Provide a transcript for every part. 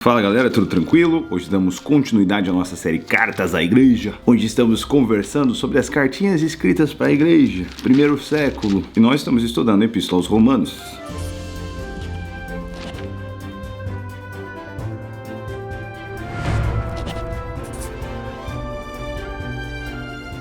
Fala galera, tudo tranquilo? Hoje damos continuidade à nossa série Cartas à Igreja, onde estamos conversando sobre as cartinhas escritas para a Igreja, primeiro século, e nós estamos estudando a Epístola aos Romanos.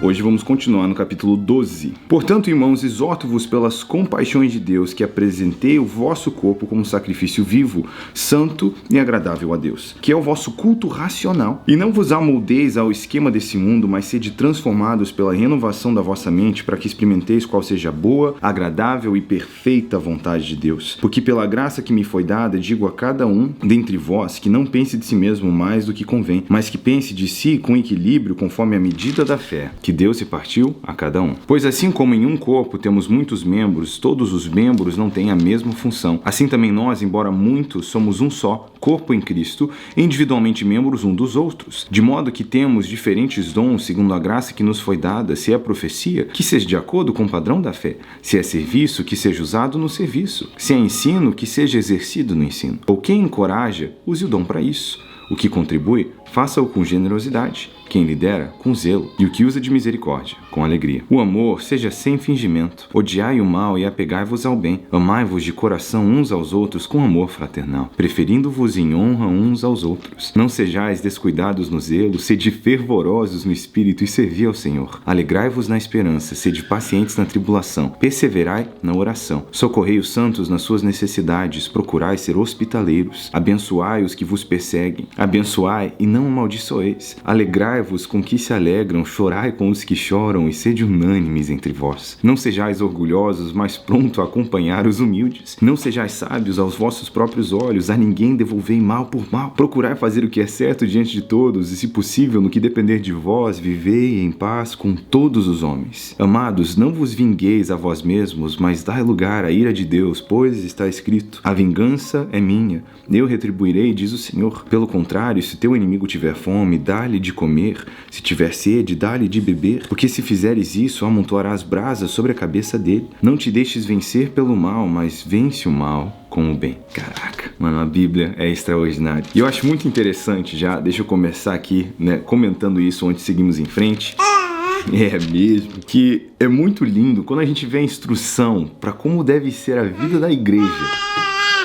Hoje vamos continuar no capítulo 12. Portanto, irmãos, exorto-vos pelas compaixões de Deus que apresentei o vosso corpo como sacrifício vivo, santo e agradável a Deus, que é o vosso culto racional. E não vos amoldeis ao esquema desse mundo, mas sede transformados pela renovação da vossa mente, para que experimenteis qual seja a boa, agradável e perfeita vontade de Deus. Porque pela graça que me foi dada, digo a cada um dentre vós que não pense de si mesmo mais do que convém, mas que pense de si com equilíbrio conforme a medida da fé que Deus se partiu a cada um. Pois assim como em um corpo temos muitos membros, todos os membros não têm a mesma função. Assim também nós, embora muitos, somos um só, corpo em Cristo, individualmente membros um dos outros. De modo que temos diferentes dons segundo a graça que nos foi dada. Se é profecia, que seja de acordo com o padrão da fé. Se é serviço, que seja usado no serviço. Se é ensino, que seja exercido no ensino. Ou quem encoraja, use o dom para isso. O que contribui, faça-o com generosidade. Quem lidera, com zelo. E o que usa de misericórdia, com alegria. O amor seja sem fingimento. Odiai o mal e apegai-vos ao bem. Amai-vos de coração uns aos outros com amor fraternal, preferindo-vos em honra uns aos outros. Não sejais descuidados no zelo, sede fervorosos no espírito e servi ao Senhor. Alegrai-vos na esperança, sede pacientes na tribulação, perseverai na oração. Socorrei os santos nas suas necessidades, procurai ser hospitaleiros. Abençoai os que vos perseguem. Abençoai e não amaldiçoeis. Alegrai-vos com que se alegram, chorai com os que choram e sede unânimes entre vós. Não sejais orgulhosos, mas pronto a acompanhar os humildes. Não sejais sábios aos vossos próprios olhos, a ninguém devolvei mal por mal. Procurai fazer o que é certo diante de todos e, se possível, no que depender de vós, vivei em paz com todos os homens. Amados, não vos vingueis a vós mesmos, mas dai lugar à ira de Deus, pois está escrito: a vingança é minha, eu retribuirei, diz o Senhor. Pelo contrário, se teu inimigo tiver fome, dá-lhe de comer. Se tiver sede, dá-lhe de beber, porque se fizeres isso, amontoarás brasas sobre a cabeça dele. Não te deixes vencer pelo mal, mas vence o mal com o bem. Caraca, mano, a Bíblia é extraordinária. E eu acho muito interessante já, deixa eu começar aqui, comentando isso antes de seguirmos em frente. É mesmo, que é muito lindo quando a gente vê a instrução para como deve ser a vida da igreja.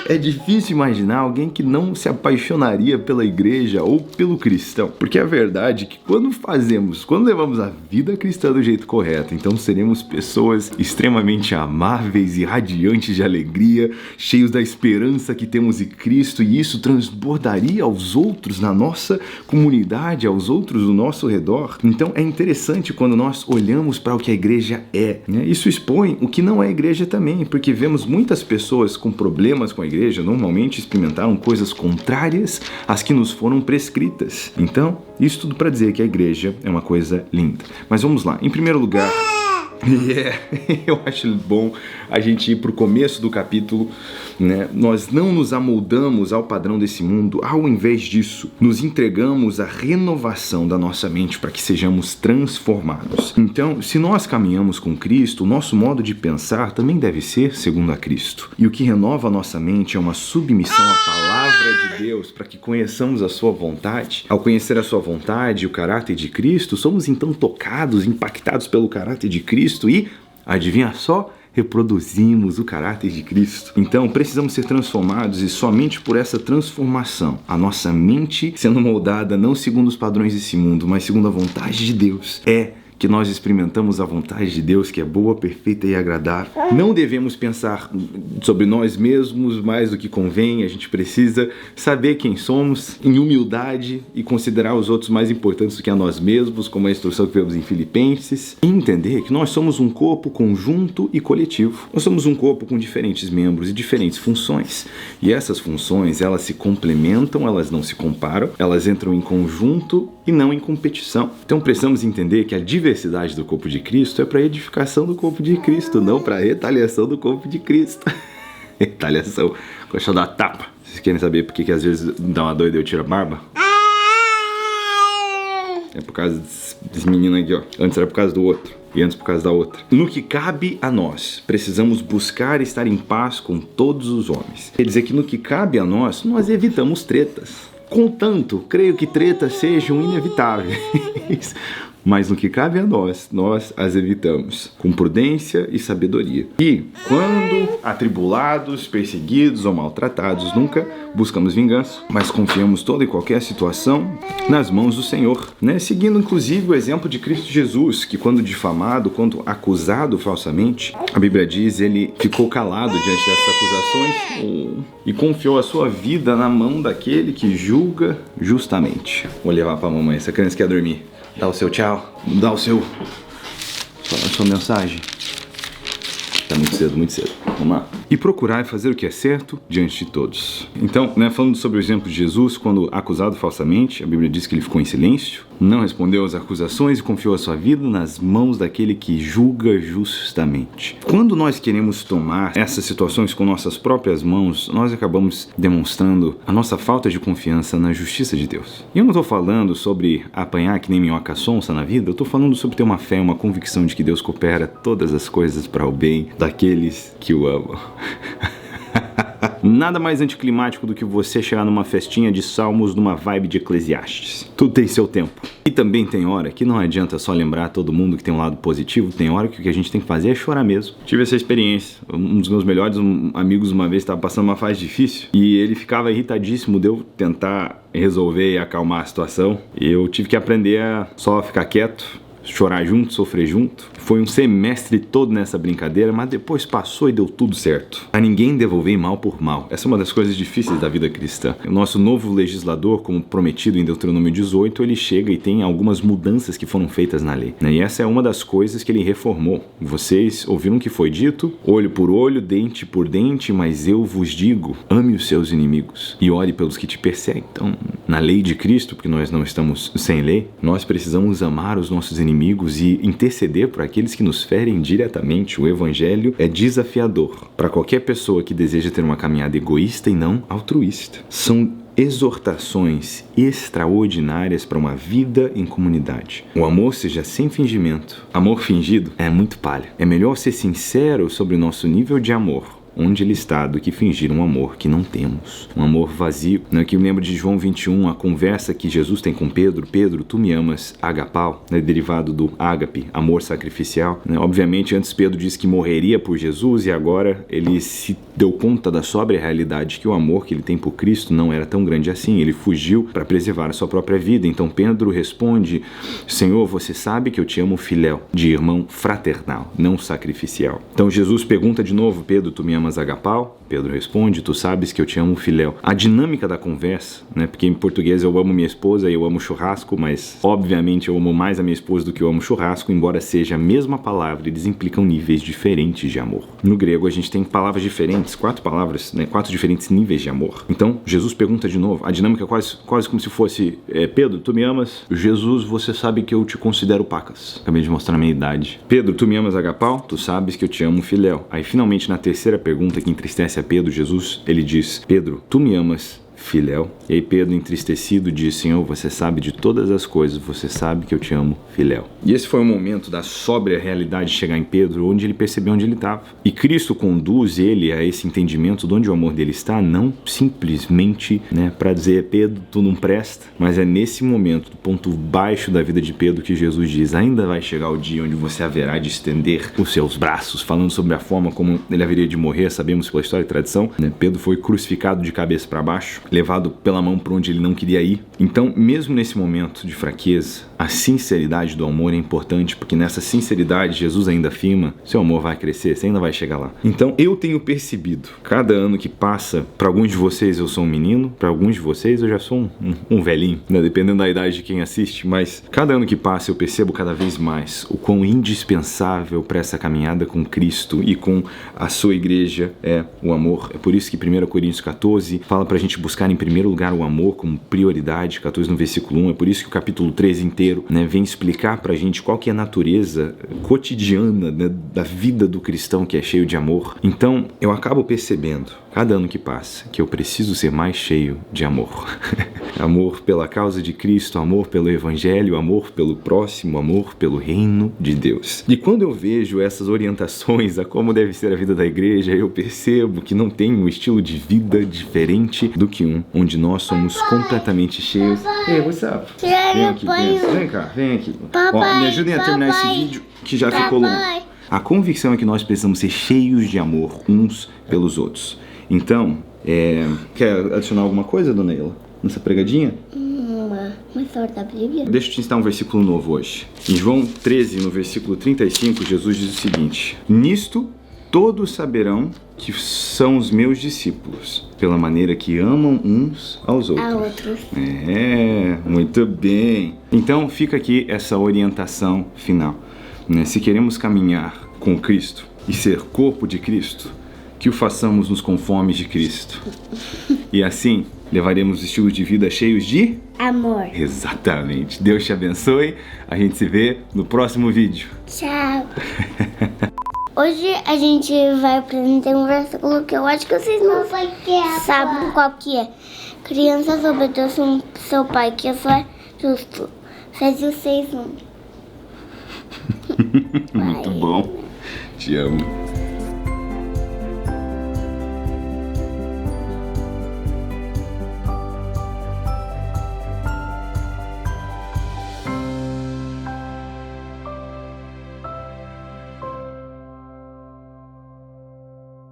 É difícil imaginar alguém que não se apaixonaria pela igreja ou pelo cristão. Porque a verdade é que quando levamos a vida cristã do jeito correto, então seremos pessoas extremamente amáveis e radiantes de alegria, cheios da esperança que temos em Cristo, e isso transbordaria aos outros na nossa comunidade, aos outros do nosso redor. Então é interessante quando nós olhamos para o que a igreja é, né? Isso expõe o que não é igreja também, porque vemos muitas pessoas com problemas com a igreja normalmente experimentaram coisas contrárias às que nos foram prescritas. Então, isso tudo para dizer que a igreja é uma coisa linda. Mas vamos lá. Em primeiro lugar, eu acho bom a gente ir para o começo do capítulo, né? Nós não nos amoldamos ao padrão desse mundo, ao invés disso, nos entregamos à renovação da nossa mente para que sejamos transformados. Então, se nós caminhamos com Cristo, o nosso modo de pensar também deve ser segundo a Cristo. E o que renova a nossa mente é uma submissão à palavra de Deus para que conheçamos a sua vontade. Ao conhecer a sua vontade e o caráter de Cristo, somos então tocados, impactados pelo caráter de Cristo e, adivinha só, reproduzimos o caráter de Cristo. Então, precisamos ser transformados, e somente por essa transformação, a nossa mente sendo moldada não segundo os padrões desse mundo, mas segundo a vontade de Deus, que nós experimentamos a vontade de Deus, que é boa, perfeita e agradável. Não devemos pensar sobre nós mesmos mais do que convém. A gente precisa saber quem somos em humildade e considerar os outros mais importantes do que a nós mesmos, como a instrução que vemos em Filipenses, e entender que nós somos um corpo conjunto e coletivo. Nós somos um corpo com diferentes membros e diferentes funções. E essas funções, elas se complementam, elas não se comparam, elas entram em conjunto e não em competição. Então precisamos entender que a diversidade do corpo de Cristo é para edificação do corpo de Cristo, não para retaliação do corpo de Cristo. Retaliação, gosta da tapa. Vocês querem saber por que às vezes dá uma doida e eu tiro a barba? É por causa desse menino aqui, ó. Antes era por causa do outro. E antes por causa da outra. No que cabe a nós, precisamos buscar estar em paz com todos os homens. Quer dizer que no que cabe a nós evitamos tretas. Contanto, creio que tretas sejam inevitáveis. Mas no que cabe a nós as evitamos, com prudência e sabedoria. E, quando atribulados, perseguidos ou maltratados, nunca buscamos vingança, mas confiamos toda e qualquer situação nas mãos do Senhor, né? Seguindo, inclusive, o exemplo de Cristo Jesus, que quando difamado, quando acusado falsamente, a Bíblia diz, ele ficou calado diante dessas acusações e confiou a sua vida na mão daquele que julga justamente. Vou levar para a mamãe, essa criança quer dormir. Dá o seu tchau, dá a sua mensagem. Tá muito cedo, muito cedo. Vamos lá. E procurar fazer o que é certo diante de todos. Então, falando sobre o exemplo de Jesus, quando acusado falsamente, a Bíblia diz que ele ficou em silêncio, não respondeu às acusações e confiou a sua vida nas mãos daquele que julga justamente. Quando nós queremos tomar essas situações com nossas próprias mãos, nós acabamos demonstrando a nossa falta de confiança na justiça de Deus. E eu não estou falando sobre apanhar que nem minhoca sonsa na vida, eu estou falando sobre ter uma fé, uma convicção de que Deus coopera todas as coisas para o bem daqueles que o amam. Nada mais anticlimático do que você chegar numa festinha de salmos numa vibe de Eclesiastes. Tudo tem seu tempo. E também tem hora que não adianta só lembrar todo mundo que tem um lado positivo, tem hora que o que a gente tem que fazer é chorar mesmo. Tive essa experiência. Um dos meus melhores amigos uma vez estava passando uma fase difícil e ele ficava irritadíssimo de eu tentar resolver e acalmar a situação. E eu tive que aprender a só ficar quieto, chorar junto, sofrer junto. Foi um semestre todo nessa brincadeira, mas depois passou e deu tudo certo. A ninguém devolver mal por mal. Essa é uma das coisas difíceis da vida cristã. O nosso novo legislador, como prometido em Deuteronômio 18, ele chega e tem algumas mudanças que foram feitas na lei. E essa é uma das coisas que ele reformou. Vocês ouviram o que foi dito? Olho por olho, dente por dente, mas eu vos digo, ame os seus inimigos e ore pelos que te perseguem. Então, na lei de Cristo, porque nós não estamos sem lei, nós precisamos amar os nossos inimigos e interceder por aqueles que nos ferem diretamente. O evangelho é desafiador para qualquer pessoa que deseja ter uma caminhada egoísta e não altruísta. São exortações extraordinárias para uma vida em comunidade. O amor seja sem fingimento. Amor fingido é muito palha. É melhor ser sincero sobre o nosso nível de amor, onde ele está, do que fingir um amor que não temos. Um amor vazio. Aqui eu lembro de João 21, a conversa que Jesus tem com Pedro. Pedro, tu me amas, agapau, derivado do ágape, amor sacrificial. Obviamente, antes Pedro disse que morreria por Jesus e agora ele se deu conta da sóbria realidade que o amor que ele tem por Cristo não era tão grande assim. Ele fugiu para preservar a sua própria vida. Então Pedro responde, Senhor, você sabe que eu te amo filéu, de irmão fraternal, não sacrificial. Então Jesus pergunta de novo, Pedro, tu me amas agapau? Pedro responde, tu sabes que eu te amo filéu. A dinâmica da conversa, porque em português eu amo minha esposa e eu amo churrasco, mas obviamente eu amo mais a minha esposa do que eu amo churrasco, embora seja a mesma palavra, eles implicam níveis diferentes de amor. No grego a gente tem palavras diferentes, 4 palavras, 4 diferentes níveis de amor. Então Jesus pergunta de novo, a dinâmica é quase como se fosse, Pedro, tu me amas? Jesus, você sabe que eu te considero pacas. Acabei de mostrar a minha idade. Pedro, tu me amas agapau? Tu sabes que eu te amo filéu. Aí finalmente na terceira pergunta que entristece a Pedro, Jesus, ele diz, Pedro, tu me amas filéu? E aí Pedro, entristecido, diz, Senhor, você sabe de todas as coisas, você sabe que eu te amo filéu. E esse foi o momento da sóbria realidade de chegar em Pedro, onde ele percebeu onde ele estava. E Cristo conduz ele a esse entendimento de onde o amor dele está, não simplesmente para dizer, Pedro, tu não presta, mas é nesse momento, do ponto baixo da vida de Pedro, que Jesus diz, ainda vai chegar o dia onde você haverá de estender os seus braços, falando sobre a forma como ele haveria de morrer. Sabemos pela história e tradição, Pedro foi crucificado de cabeça para baixo, levado pela mão por onde ele não queria ir. Então, mesmo nesse momento de fraqueza, a sinceridade do amor é importante, porque nessa sinceridade Jesus ainda afirma, seu amor vai crescer, você ainda vai chegar lá. Então, eu tenho percebido, cada ano que passa, para alguns de vocês eu sou um menino, para alguns de vocês eu já sou um velhinho, dependendo da idade de quem assiste, mas cada ano que passa eu percebo cada vez mais o quão indispensável para essa caminhada com Cristo e com a sua igreja é o amor. É por isso que 1 Coríntios 14 fala pra gente buscar em primeiro lugar o amor como prioridade, 14 no versículo 1, é por isso que o capítulo 13 inteiro vem explicar pra gente qual que é a natureza cotidiana da vida do cristão que é cheio de amor. Então eu acabo percebendo cada ano que passa, que eu preciso ser mais cheio de amor. Amor pela causa de Cristo, amor pelo Evangelho, amor pelo próximo, amor pelo reino de Deus. E quando eu vejo essas orientações a como deve ser a vida da igreja, eu percebo que não tem um estilo de vida diferente do que onde nós somos completamente cheios. Ei, what's up? Vem aqui, vem cá, vem aqui. Ó, me ajudem a terminar esse vídeo que já ficou longo. A convicção é que nós precisamos ser cheios de amor uns pelos outros. Então, quer adicionar alguma coisa, dona Ela, nessa pregadinha? Uma história da Bíblia. Deixa eu te ensinar um versículo novo hoje. Em João 13, no versículo 35, Jesus diz o seguinte: nisto todos saberão que são os meus discípulos, pela maneira que amam uns aos outros. Muito bem. Então fica aqui essa orientação final. Se queremos caminhar com Cristo e ser corpo de Cristo, que o façamos nos conformes de Cristo. E assim, levaremos estilos de vida cheios de amor. Exatamente. Deus te abençoe. A gente se vê no próximo vídeo. Tchau. Hoje a gente vai aprender um versículo que eu acho que vocês não sabem qual que é. Crianças, obedeçam seu pai, que isso é justo. Efésios 6:1. Muito bom. Te amo.